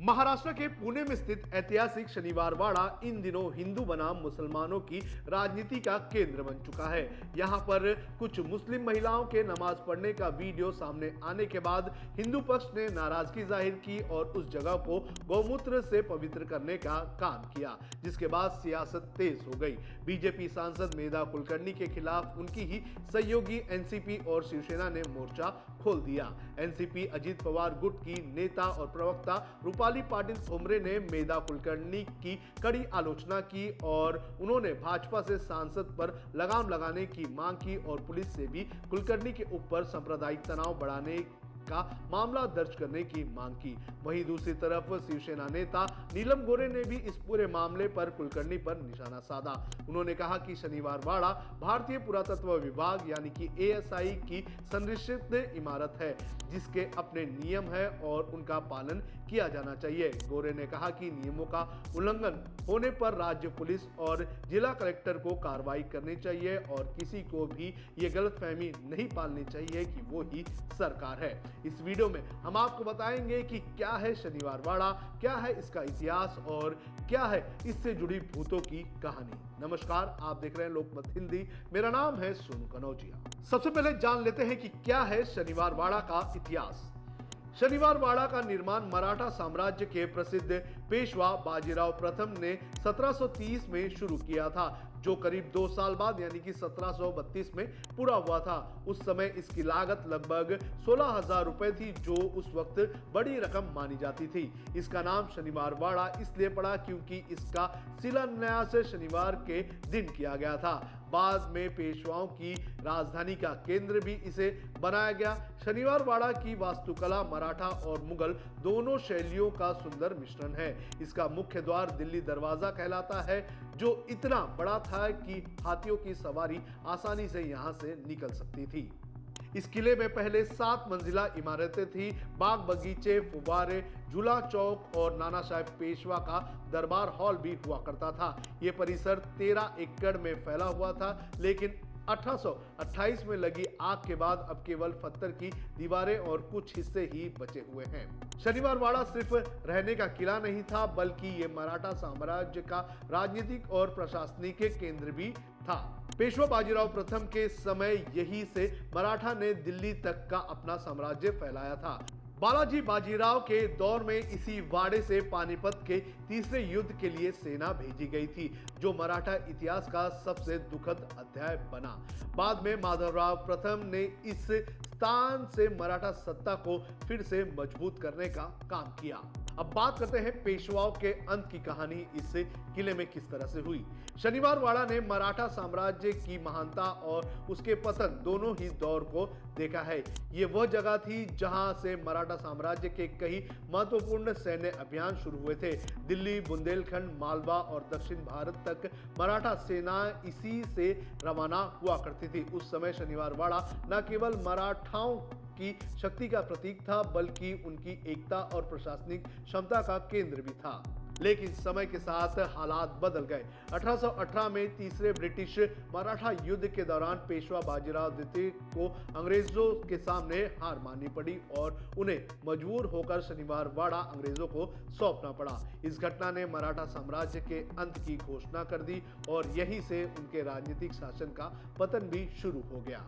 महाराष्ट्र के पुणे में स्थित ऐतिहासिक शनिवार वाड़ा इन दिनों हिंदू बनाम मुसलमानों की राजनीति का केंद्र बन चुका है। यहां पर कुछ मुस्लिम महिलाओं के नमाज पढ़ने का वीडियो सामने आने के बाद हिंदू पक्ष ने नाराजगी जाहिर की और उस जगह को गौमूत्र से पवित्र करने का काम किया, जिसके बाद सियासत तेज हो गई। बीजेपी सांसद मेधा कुलकर्णी के खिलाफ उनकी ही सहयोगी एनसीपी और शिवसेना ने मोर्चा खोल दिया। एनसीपी अजित पवार गुट की नेता और प्रवक्ता रूपाली पाटिल ठोंबरे ने मेधा कुलकर्णी की कड़ी आलोचना की और उन्होंने भाजपा से सांसद पर लगाम लगाने की मांग की और पुलिस से भी कुलकर्णी के ऊपर सांप्रदायिक तनाव बढ़ाने का मामला दर्ज करने की मांग की। वहीं दूसरी तरफ शिवसेना नेता नीलम गोरे ने भी इस पूरे मामले पर कुलकर्णी पर निशाना साधा। उन्होंने कहा कि शनिवार वाड़ा भारतीय पुरातत्व विभाग यानी कि एएसआई की संरक्षित इमारत है, जिसके अपने नियम है और उनका पालन किया जाना चाहिए। गोरे ने कहा कि नियमों का उल्लंघन होने पर राज्य पुलिस और जिला कलेक्टर को कार्रवाई करनी चाहिए और किसी को भी ये गलतफहमी नहीं पालनी चाहिए कि वो ही सरकार है। इस वीडियो में हम आपको बताएंगे कि क्या है शनिवार वाड़ा, क्या है इसका इतिहास और क्या है इससे जुड़ी भूतों की कहानी। नमस्कार, आप देख रहे हैं लोकमत हिंदी। मेरा नाम है सोनू कनौजिया। सबसे पहले जान लेते हैं कि क्या है शनिवार वाड़ा का इतिहास। शनिवार वाड़ा का निर्माण मराठा साम्राज्य के प्रसिद्ध पेशवा बाजीराव प्रथम ने 1730 में शुरू किया था, जो करीब 2 साल बाद यानी कि 1732 में पूरा हुआ था। उस समय इसकी लागत लगभग 16,000 रुपए थी, जो उस वक्त बड़ी रकम मानी जाती थी। इसका नाम शनिवार वाड़ा इसलिए पड़ा क्योंकि इसका शिलान्यास शनिवार के दिन किया गया था। बाद में पेशवाओं की राजधानी का केंद्र भी इसे बनाया गया। शनिवार वाड़ा की वास्तुकला मराठा और मुगल दोनों शैलियों का सुंदर मिश्रण है। इसका मुख्य द्वार दिल्ली दरवाजा कहलाता है, जो इतना बड़ा था कि हाथियों की सवारी आसानी से यहां से निकल सकती थी। इस किले में पहले 7 मंजिला इमारतें थी। बाग बगीचे, फुव्वारे, झूला चौक और नाना साहेब पेशवा का दरबार हॉल भी हुआ करता था। यह परिसर 13 एकड़ में फैला हुआ था, लेकिन 1828 में लगी आग के बाद अब केवल पत्थर की दीवारें और कुछ हिस्से ही बचे हुए हैं। शनिवार वाड़ा सिर्फ रहने का किला नहीं था, बल्कि ये मराठा साम्राज्य का राजनीतिक और प्रशासनिक केंद्र भी था। पेशवा बाजीराव प्रथम के समय यहीं से मराठा ने दिल्ली तक का अपना साम्राज्य फैलाया था। बालाजी बाजीराव के दौर में इसी वाड़े से पानीपत के तीसरे युद्ध के लिए सेना भेजी गई थी, जो मराठा इतिहास का सबसे दुखद अध्याय बना। बाद में माधवराव प्रथम ने इस स्थान से मराठा सत्ता को फिर से मजबूत करने का काम किया। अब बात करते हैं पेशवाओं के अंत की कहानी इस किले में किस तरह से हुई। शनिवार वाड़ा ने मराठा साम्राज्य की महानता और उसके पतन दोनों ही दौर को देखा है। ये वह जगह थी जहां से मराठा साम्राज्य के कई महत्वपूर्ण सैन्य अभियान शुरू हुए थे। दिल्ली, बुंदेलखंड, मालवा और दक्षिण भारत तक मराठा सेना इसी से रवाना हुआ करती थी। उस समय शनिवार वाड़ा न केवल मराठाओं की शक्ति का प्रतीक था, बल्कि उनकी एकता और प्रशासनिक क्षमता का केंद्र भी था। लेकिन समय के साथ हालात बदल गए। 1818 में तीसरे ब्रिटिश मराठा युद्ध के दौरान पेशवा बाजीराव द्वितीय को अंग्रेजों के सामने हार माननी पड़ी और उन्हें मजबूर होकर शनिवार वाड़ा अंग्रेजों को सौंपना पड़ा। इस घटना ने मराठा साम्राज्य के अंत की घोषणा कर दी और यहीं से उनके राजनीतिक शासन का पतन भी शुरू हो गया।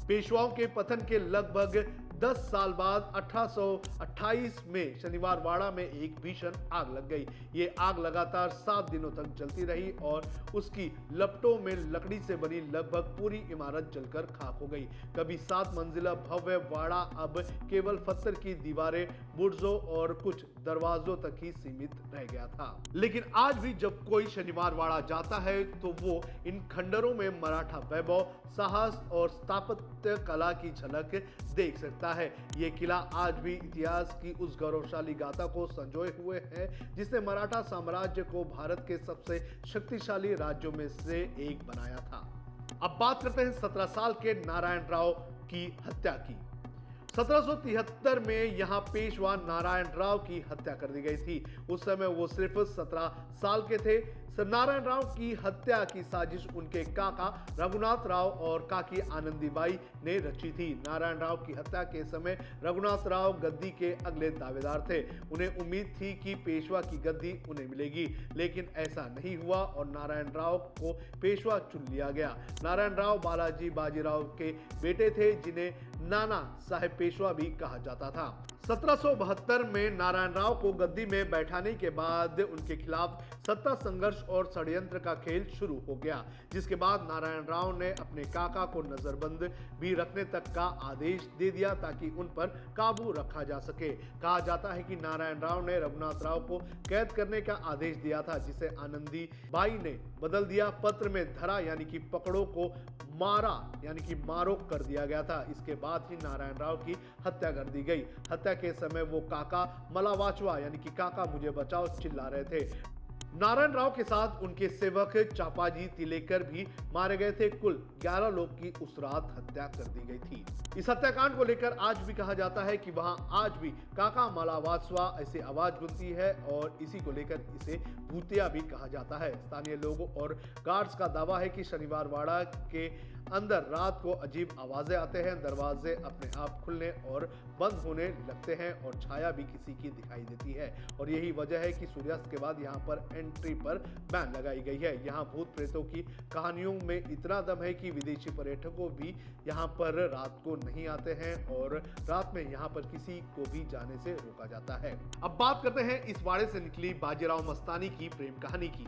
पेशवाओं के पतन के लगभग 10 साल बाद 1828 में शनिवार वाड़ा में एक भीषण आग लग गई। ये आग लगातार 7 दिनों तक जलती रही और उसकी लपटों में लकड़ी से बनी लगभग पूरी इमारत जलकर खाक हो गई। कभी 7 मंजिला भव्य वाड़ा अब केवल पत्थर की दीवारें, बुर्जों और कुछ दरवाजों तक ही सीमित रह गया था। लेकिन आज भी जब कोई शनिवार वाड़ा जाता है तो वो इन खंडरों में मराठा वैभव, साहस और स्थापत्य कला की झलक देख सकता है। यह किला आज भी इतिहास की उस गौरवशाली गाथा को संजोए हुए है, जिसने मराठा साम्राज्य को भारत के सबसे शक्तिशाली राज्यों में से एक बनाया था। अब बात करते हैं 17 साल के नारायण राव की हत्या की। 1773 में यहाँ पेशवा नारायण राव की हत्या कर दी गई थी। उस समय वो सिर्फ 17 साल के थे। नारायण राव की हत्या की साजिश उनके काका रघुनाथ राव और काकी आनंदीबाई ने रची थी। नारायण राव की हत्या के समय रघुनाथ राव गद्दी के अगले दावेदार थे। उन्हें उम्मीद थी कि पेशवा की गद्दी उन्हें मिलेगी, लेकिन ऐसा नहीं हुआ और नारायण राव को पेशवा चुन लिया गया। नारायण राव बालाजी बाजीराव के बेटे थे, जिन्हें नाना साहेब पेशवा भी कहा जाता था। 1772 में नारायण राव को गद्दी में बैठाने के बाद उनके खिलाफ सत्ता संघर्ष और षड्यंत्र का खेल शुरू हो गया, जिसके बाद नारायण राव ने अपने काका को नजरबंद भी रखने तक का आदेश दे दिया ताकि उन पर काबू रखा जा सके। कहा जाता है कि नारायण राव ने रघुनाथ राव को कैद करने का आदेश दिया था, जिसे आनंदी बाई ने बदल दिया। पत्र में धरा यानी कि पकड़ो को मारा यानी कि मारो कर दिया गया था। इसके बाद ही नारायण राव की हत्या कर दी गई। हत्या के समय वो काका मलावाचवा यानी कि काका मुझे बचाओ चिल्ला रहे थे। नारायण राव के साथ उनके सेवक चापाजी तिलेकर भी मारे गए थे। कुल 11 लोग की उस रात हत्या कर दी गई थी। इस हत्याकांड को लेकर आज भी कहा जाता है कि वहां आज भी काका मलावाचवा ऐसी आवाज गूंजती है और इसी को लेकर इसे भूतिया भी कहा जाता है। स्थानीय लोगों और गार्ड्स का दावा है कि शनिवार वाड़ा के अंदर रात को अजीब आवाजें आते हैं, दरवाजे अपने आप खुलने और बंद होने लगते हैं और छाया भी किसी की दिखाई देती है। और यही वजह है कि सूर्यास्त के बाद यहाँ पर एंट्री पर बैन लगाई गई है। यहाँ भूत प्रेतों की कहानियों में इतना दम है कि विदेशी पर्यटकों भी यहाँ पर रात को नहीं आते हैं और रात में यहाँ पर किसी को भी जाने से रोका जाता है। अब बात करते हैं इस वाड़े से निकली बाजीराव मस्तानी की प्रेम कहानी की।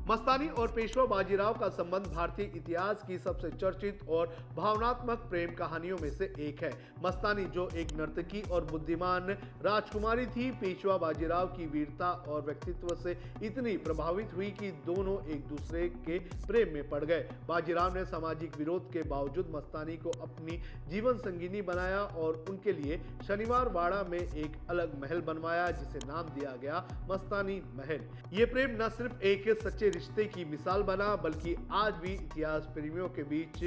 मस्तानी और पेशवा बाजीराव का संबंध भारतीय इतिहास की सबसे चर्चित और भावनात्मक प्रेम कहानियों में से एक है। मस्तानी जो एक नर्तकी और बुद्धिमान राजकुमारी थी, पेशवा बाजीराव की वीरता और व्यक्तित्व से इतनी प्रभावित हुई कि दोनों एक दूसरे के प्रेम में पड़ गए। बाजीराव ने सामाजिक विरोध के बावजूद मस्तानी को अपनी जीवन संगिनी बनाया और उनके लिए शनिवार वाड़ा में एक अलग महल बनवाया, जिसे नाम दिया गया मस्तानी महल। ये प्रेम न सिर्फ एक सच्चे रिश्ते की मिसाल बना, बल्कि आज भी इतिहास प्रेमियों के बीच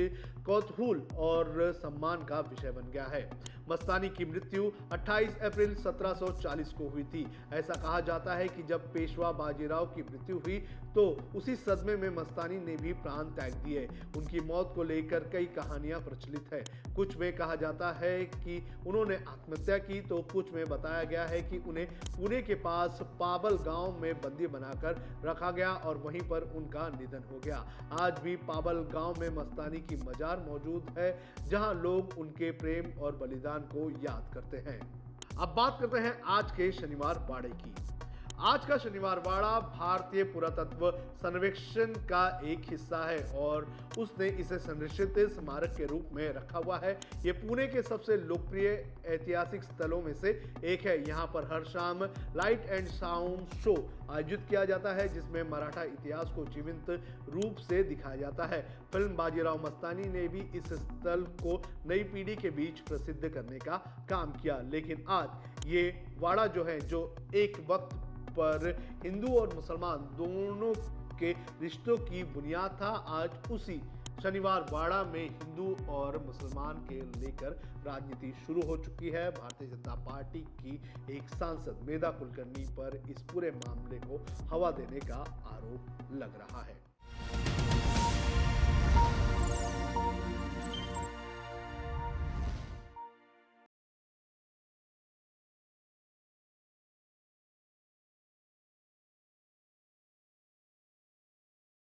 कौतूहल और सम्मान का विषय बन गया है। मस्तानी की मृत्यु 28 अप्रैल 1740 को हुई थी। ऐसा कहा जाता है कि जब पेशवा बाजीराव की मृत्यु हुई तो उसी सदमे में मस्तानी ने भी प्राण त्याग दिए। उनकी मौत को लेकर कई कहानियां प्रचलित है। कुछ में कहा जाता है कि उन्होंने आत्महत्या की, तो कुछ में बताया गया है कि उन्हें पुणे के पास पाबल गांव में बंदी बनाकर रखा गया और वहीं पर उनका निधन हो गया। आज भी पाबल गांव में मस्तानी की मजार मौजूद है, जहां लोग उनके प्रेम और बलिदान को याद करते हैं। अब बात करते हैं आज के शनिवार वाड़े की। आज का शनिवार वाड़ा भारतीय पुरातत्व सर्वेक्षण का एक हिस्सा है और उसने इसे संरक्षित स्मारक के रूप में रखा हुआ है। ये पुणे के सबसे लोकप्रिय ऐतिहासिक स्थलों में से एक है। यहाँ पर हर शाम लाइट एंड साउंड शो आयोजित किया जाता है, जिसमें मराठा इतिहास को जीवंत रूप से दिखाया जाता है। फिल्म बाजीराव मस्तानी ने भी इस स्थल को नई पीढ़ी के बीच प्रसिद्ध करने का काम किया, लेकिन आज ये वाड़ा जो है, जो एक वक्त पर हिंदू और मुसलमान दोनों के रिश्तों की बुनियाद था, आज उसी शनिवार वाड़ा में हिंदू और मुसलमान के लेकर राजनीति शुरू हो चुकी है। भारतीय जनता पार्टी की एक सांसद मेधा कुलकर्णी पर इस पूरे मामले को हवा देने का आरोप लग रहा है।